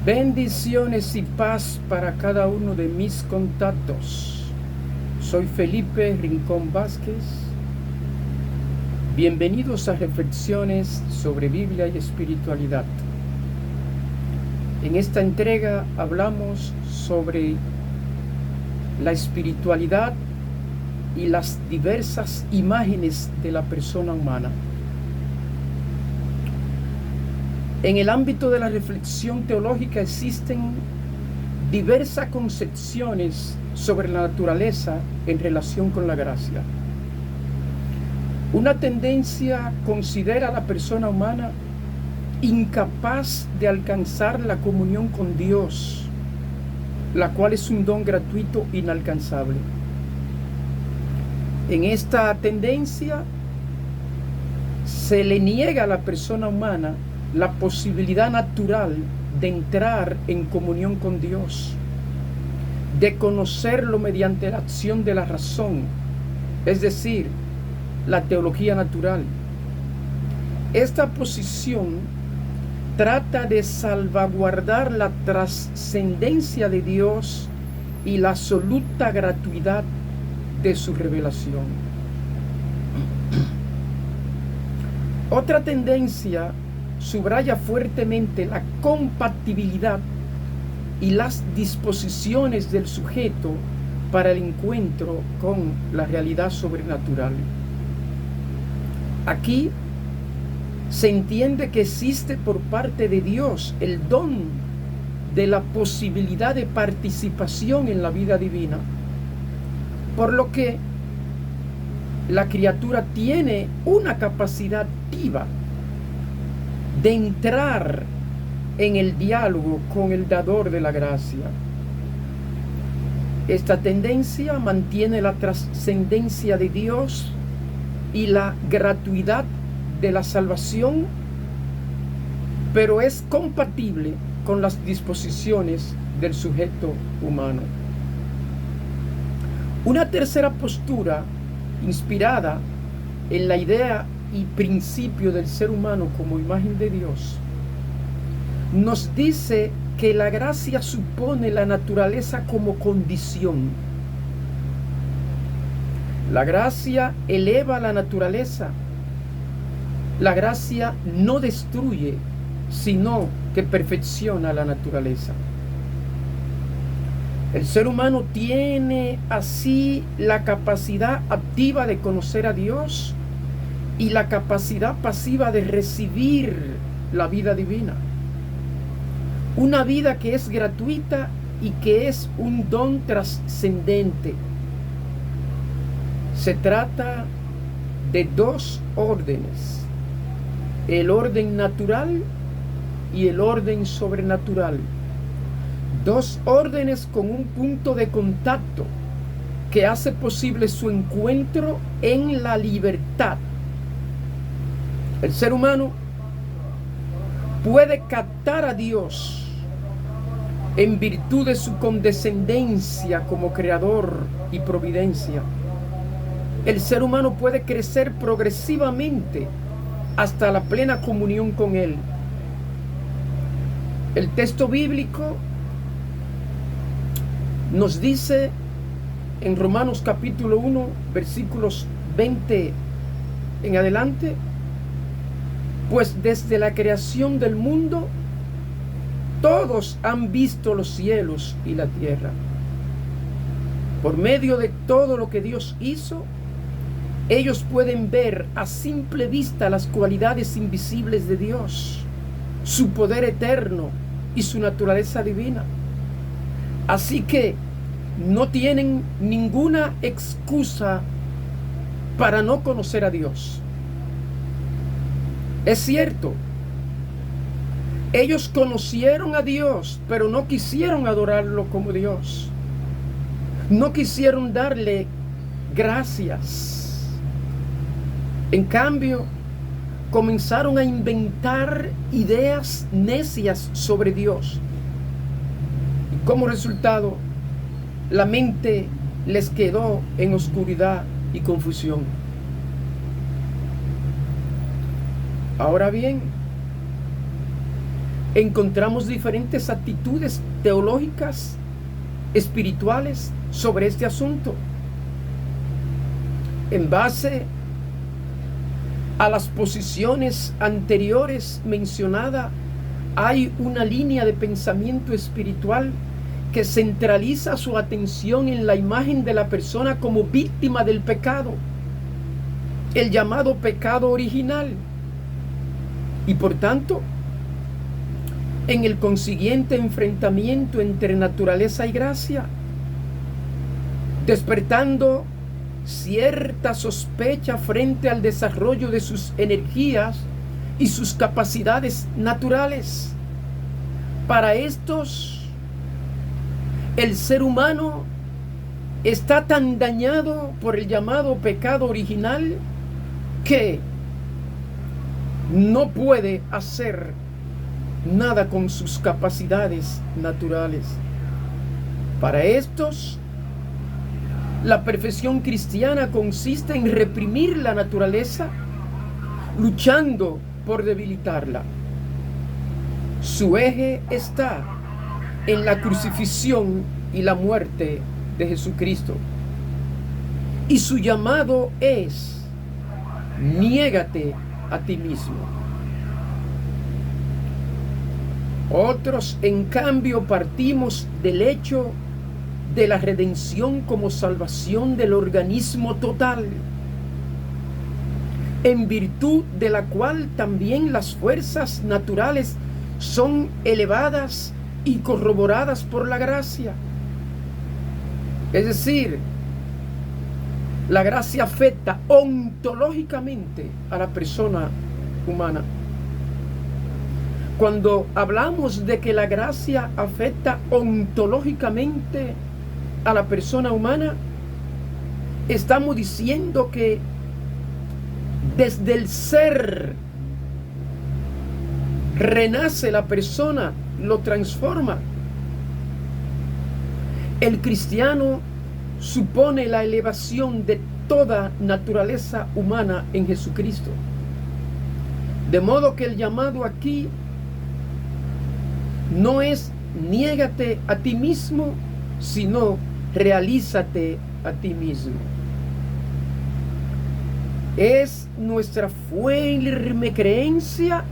Bendiciones y paz para cada uno de mis contactos. Soy Felipe Rincón Vázquez. Bienvenidos a Reflexiones sobre Biblia y Espiritualidad. En esta entrega hablamos sobre la espiritualidad y las diversas imágenes de la persona humana. En el ámbito de la reflexión teológica existen diversas concepciones sobre la naturaleza en relación con la gracia. Una tendencia considera a la persona humana incapaz de alcanzar la comunión con Dios, la cual es un don gratuito inalcanzable. En esta tendencia se le niega a la persona humana la posibilidad natural de entrar en comunión con Dios, de conocerlo mediante la acción de la razón, es decir, la teología natural. Esta posición trata de salvaguardar la trascendencia de Dios y la absoluta gratuidad de su revelación. Otra tendencia subraya fuertemente la compatibilidad y las disposiciones del sujeto para el encuentro con la realidad sobrenatural. Aquí se entiende que existe por parte de Dios el don de la posibilidad de participación en la vida divina, por lo que la criatura tiene una capacidad activa de entrar en el diálogo con el dador de la gracia. Esta tendencia mantiene la trascendencia de Dios y la gratuidad de la salvación, pero es compatible con las disposiciones del sujeto humano. Una tercera postura, inspirada en la idea y principio del ser humano como imagen de Dios, nos dice que la gracia supone la naturaleza como condición. La gracia eleva la naturaleza. La gracia no destruye, sino que perfecciona la naturaleza. El ser humano tiene así la capacidad activa de conocer a Dios y la capacidad pasiva de recibir la vida divina. Una vida que es gratuita y que es un don trascendente. Se trata de dos órdenes: el orden natural y el orden sobrenatural. Dos órdenes con un punto de contacto que hace posible su encuentro en la libertad. El ser humano puede captar a Dios en virtud de su condescendencia como creador y providencia. El ser humano puede crecer progresivamente hasta la plena comunión con Él. El texto bíblico nos dice en Romanos capítulo 1, versículos 20 en adelante: pues desde la creación del mundo, todos han visto los cielos y la tierra. Por medio de todo lo que Dios hizo, ellos pueden ver a simple vista las cualidades invisibles de Dios, su poder eterno y su naturaleza divina. Así que no tienen ninguna excusa para no conocer a Dios. Es cierto, ellos conocieron a Dios, pero no quisieron adorarlo como Dios. No quisieron darle gracias. En cambio, comenzaron a inventar ideas necias sobre Dios. Y como resultado, la mente les quedó en oscuridad y confusión. Ahora bien, encontramos diferentes actitudes teológicas, espirituales sobre este asunto. En base a las posiciones anteriores mencionadas, hay una línea de pensamiento espiritual que centraliza su atención en la imagen de la persona como víctima del pecado, el llamado pecado original, y por tanto, en el consiguiente enfrentamiento entre naturaleza y gracia, despertando cierta sospecha frente al desarrollo de sus energías y sus capacidades naturales. Para estos, el ser humano está tan dañado por el llamado pecado original que no puede hacer nada con sus capacidades naturales. Para estos, la perfección cristiana consiste en reprimir la naturaleza, luchando por debilitarla. Su eje está en la crucifixión y la muerte de Jesucristo. Y su llamado es: niégate a ti mismo. Otros, en cambio, partimos del hecho de la redención como salvación del organismo total, en virtud de la cual también las fuerzas naturales son elevadas y corroboradas por la gracia. Es decir, la gracia afecta ontológicamente a la persona humana. Cuando hablamos de que la gracia afecta ontológicamente a la persona humana, estamos diciendo que desde el ser renace la persona, lo transforma. El cristiano supone la elevación de toda naturaleza humana en Jesucristo. De modo que el llamado aquí no es niégate a ti mismo, sino realízate a ti mismo. Es nuestra firme creencia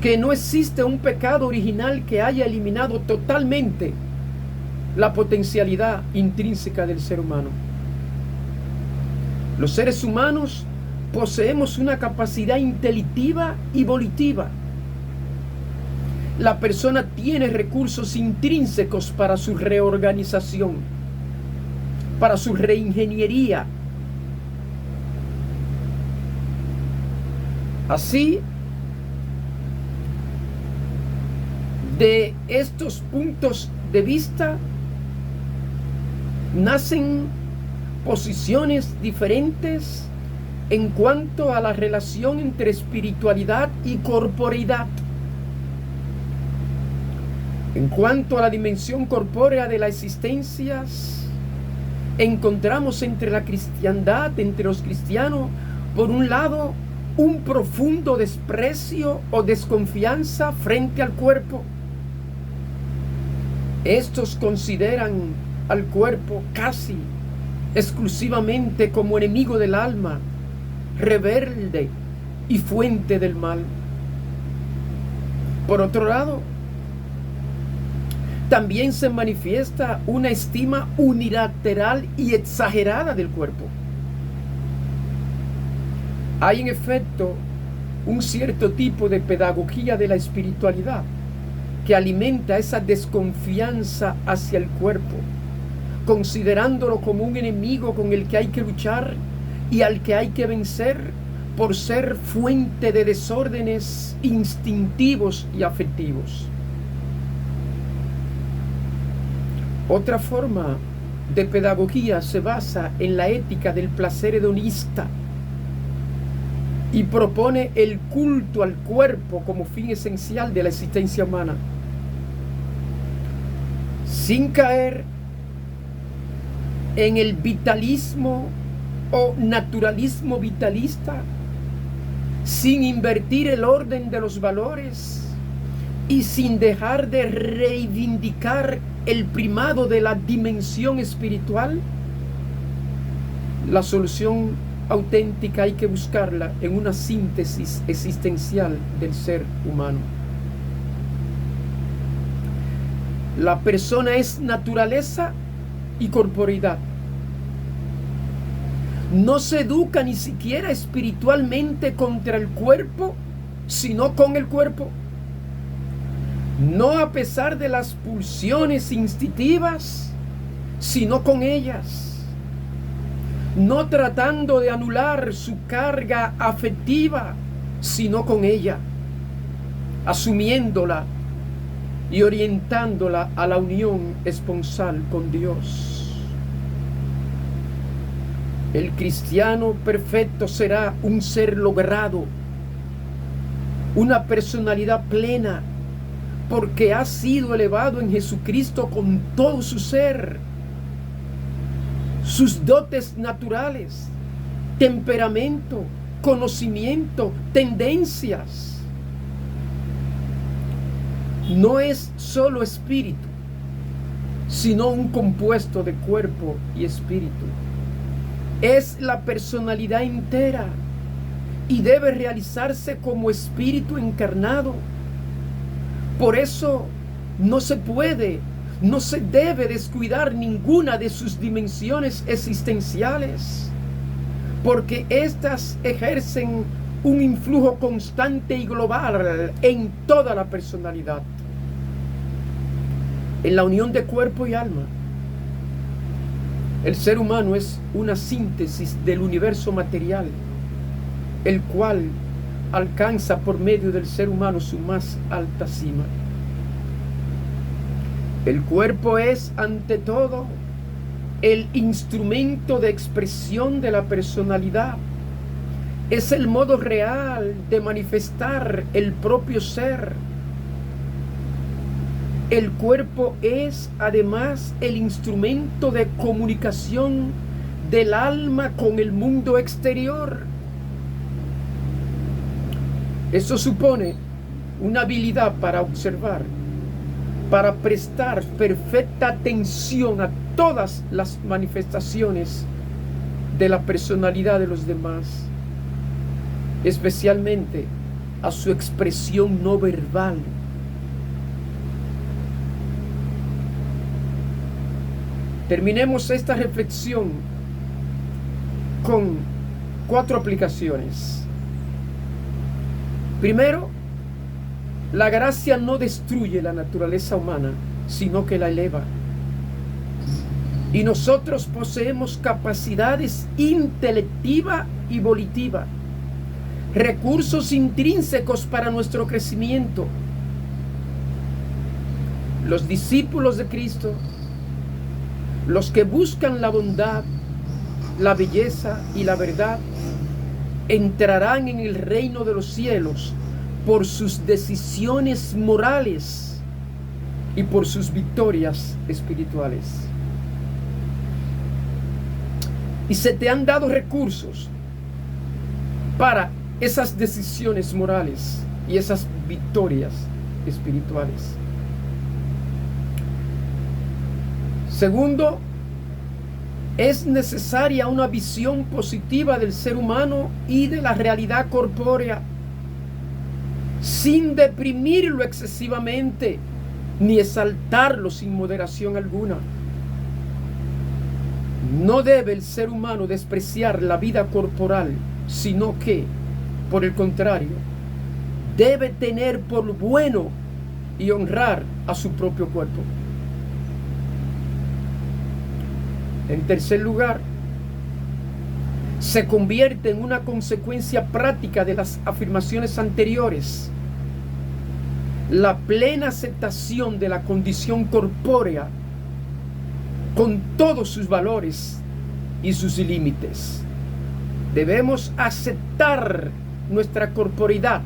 que no existe un pecado original que haya eliminado totalmente la potencialidad intrínseca del ser humano. Los seres humanos poseemos una capacidad intelectiva y volitiva. La persona tiene recursos intrínsecos para su reorganización, para su reingeniería. Así, de estos puntos de vista nacen posiciones diferentes en cuanto a la relación entre espiritualidad y corporeidad. En cuanto a la dimensión corpórea de la existencia, encontramos entre la cristiandad, entre los cristianos, por un lado, un profundo desprecio o desconfianza frente al cuerpo. Estos consideran al cuerpo casi exclusivamente como enemigo del alma, rebelde y fuente del mal. Por otro lado, también se manifiesta una estima unilateral y exagerada del cuerpo. Hay en efecto un cierto tipo de pedagogía de la espiritualidad que alimenta esa desconfianza hacia el cuerpo, considerándolo como un enemigo con el que hay que luchar y al que hay que vencer por ser fuente de desórdenes instintivos y afectivos. Otra forma de pedagogía se basa en la ética del placer hedonista y propone el culto al cuerpo como fin esencial de la existencia humana. Sin caer en el vitalismo o naturalismo vitalista, sin invertir el orden de los valores y sin dejar de reivindicar el primado de la dimensión espiritual, la solución auténtica hay que buscarla en una síntesis existencial del ser humano. La persona es naturaleza y corporeidad. No se educa ni siquiera espiritualmente contra el cuerpo, sino con el cuerpo. No a pesar de las pulsiones instintivas, sino con ellas. No tratando de anular su carga afectiva, sino con ella, asumiéndola y orientándola a la unión esponsal con Dios. El cristiano perfecto será un ser logrado, una personalidad plena, porque ha sido elevado en Jesucristo con todo su ser, sus dotes naturales, temperamento, conocimiento, tendencias. No es solo espíritu, sino un compuesto de cuerpo y espíritu. Es la personalidad entera y debe realizarse como espíritu encarnado. Por eso no se puede, no se debe descuidar ninguna de sus dimensiones existenciales, porque éstas ejercen un influjo constante y global en toda la personalidad, en la unión de cuerpo y alma. El ser humano es una síntesis del universo material, el cual alcanza por medio del ser humano su más alta cima. El cuerpo es, ante todo, el instrumento de expresión de la personalidad. Es el modo real de manifestar el propio ser. El cuerpo es, además, el instrumento de comunicación del alma con el mundo exterior. Eso supone una habilidad para observar, para prestar perfecta atención a todas las manifestaciones de la personalidad de los demás, especialmente a su expresión no verbal. Terminemos esta reflexión con 4 aplicaciones. Primero, la gracia no destruye la naturaleza humana, sino que la eleva. Y nosotros poseemos capacidades intelectiva y volitiva, recursos intrínsecos para nuestro crecimiento. Los discípulos de Cristo, los que buscan la bondad, la belleza y la verdad, entrarán en el reino de los cielos por sus decisiones morales y por sus victorias espirituales. Y se te han dado recursos para esas decisiones morales y esas victorias espirituales. Segundo, es necesaria una visión positiva del ser humano y de la realidad corpórea, sin deprimirlo excesivamente, ni exaltarlo sin moderación alguna. No debe el ser humano despreciar la vida corporal, sino que, por el contrario, debe tener por bueno y honrar a su propio cuerpo. En tercer lugar, se convierte en una consecuencia práctica de las afirmaciones anteriores la plena aceptación de la condición corpórea con todos sus valores y sus límites. Debemos aceptar nuestra corporeidad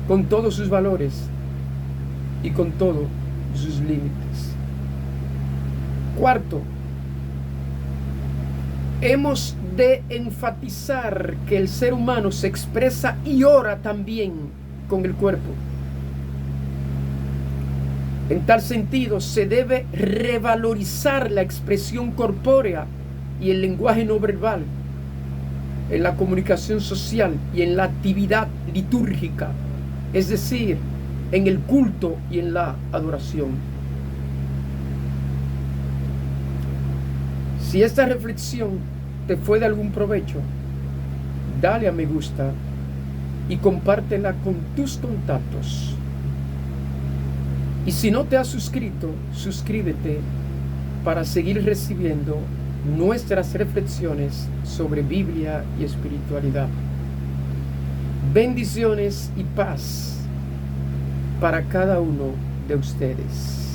con todos sus valores y con todos sus límites. Cuarto, hemos de enfatizar que el ser humano se expresa y ora también con el cuerpo. En tal sentido, se debe revalorizar la expresión corpórea y el lenguaje no verbal en la comunicación social y en la actividad litúrgica, es decir, en el culto y en la adoración. Si esta reflexión te fue de algún provecho, dale a me gusta y compártela con tus contactos. Y si no te has suscrito, suscríbete para seguir recibiendo nuestras reflexiones sobre Biblia y espiritualidad. Bendiciones y paz para cada uno de ustedes.